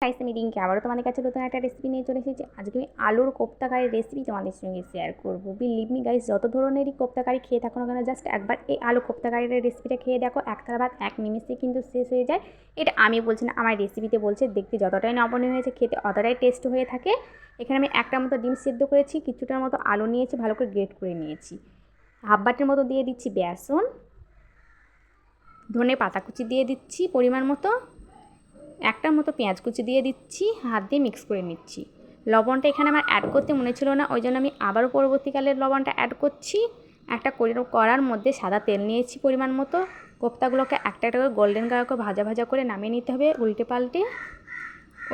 Guys আমি রিঙ্কি আবারও তোমাদের কাছে নতুন একটা রেসিপি নিয়ে চলে এসেছি। আজকে আমি আলুর কোপ্তা কারির রেসিপি তোমাদের সঙ্গে শেয়ার করবো। বিলিভ মি গাইস, যত ধরনেরই কোপ্তা কারি খেয়ে থাকো না কেন, জাস্ট একবার এই আলু কোপ্তা কারির রেসিপিটা খেয়ে দেখো, এক থালা ভাত এক নিমিষে কিন্তু শেষ হয়ে যায়। এটা আমি বলছি না, আমার রেসিপিতে বলছে। দেখতে যতটাই নবনীয় হয়েছে, খেতে অতটাই টেস্ট হয়ে থাকে। এখানে আমি একটা মতো ডিম সেদ্ধ করেছি, কিছুটার মতো আলু নিয়েছি, ভালো করে গ্রেট করে নিয়েছি। হাফ বাটির মতো দিয়ে দিচ্ছি বেসন, ধনে পাতা কুচি দিয়ে দিচ্ছি পরিমাণ মতো, একটার মতো পেঁয়াজ কুচি দিয়ে দিচ্ছি, হাত দিয়ে মিক্স করে নিচ্ছি। লবণটা এখানে আমার অ্যাড করতে মনে ছিল না, ওই জন্য আমি আবারও পরবর্তীকালে লবণটা অ্যাড করছি। একটা কড়ার মধ্যে সাদা তেল নিয়েছি পরিমাণ মতো। কোপ্তাগুলোকে একটা একটা করে গোল্ডেন কালার করে ভাজা ভাজা করে নামিয়ে নিতে হবে উল্টে পাল্টে।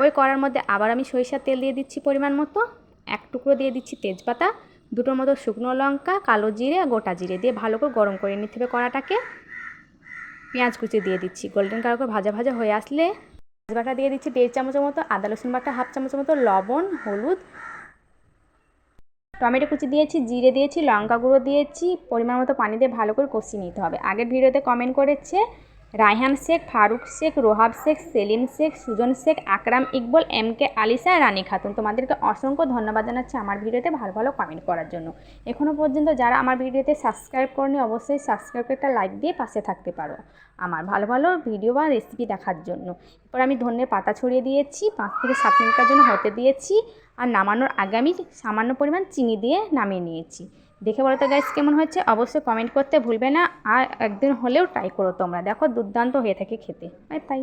ওই কড়ার মধ্যে আবার আমি সরিষার তেল দিয়ে দিচ্ছি পরিমাণ মতো, এক টুকরো দিয়ে দিচ্ছি তেজপাতা, দুটোর মতো শুকনো লঙ্কা, কালো জিরে, গোটা জিরে দিয়ে ভালো করে গরম করে নিতে হবে কড়াটাকে। পেঁয়াজ কুচি দিয়ে দিচ্ছি, গোল্ডেন কালার করে ভাজা ভাজা হয়ে আসলে বাটা দিয়ে দিচ্ছি 1.5 চামচের মতো, আদা রসুন বাটা হাফ চামচের মতো, লবণ, হলুদ, টমেটো কুচি দিয়েছি, জিরে দিয়েছি, লঙ্কা গুঁড়ো দিয়েছি, পরিমাণ মতো পানি দিয়ে ভালো করে কষিয়ে নিতে হবে। আগের ভিডিওতে কমেন্ট করেছে রায়হান শেখ, ফারুক শেখ, রোহাব শেখ, সেলিম শেখ, সুজন শেখ, আকরাম ইকবল, MK আলিসা, রানী খাতুন, তোমাদেরকে অসংখ্য ধন্যবাদ জানাচ্ছি আমার ভিডিওতে ভালো ভালো কমেন্ট করার জন্য। এখনও পর্যন্ত যারা আমার ভিডিওতে সাবস্ক্রাইব করনি, অবশ্যই সাবস্ক্রাইব করে একটা লাইক দিয়ে পাশে থাকতে পারো আমার ভালো ভালো ভিডিও বা রেসিপি দেখার জন্য। এরপর আমি ধনের পাতা ছড়িয়ে দিয়েছি, 5 থেকে 7 মিনিটের জন্য হতে দিয়েছি। আর নামানোর আগে আমি সামান্য পরিমাণ চিনি দিয়ে নামিয়ে নিয়েছি। দেখে বলো তো গাইস কেমন হয়েছে, অবশ্যই কমেন্ট করতে ভুলবে না। আর একদিন হলেও ট্রাই করো তোমরা, দেখো দুর্দান্ত হয়ে থাকে খেতে। Bye bye.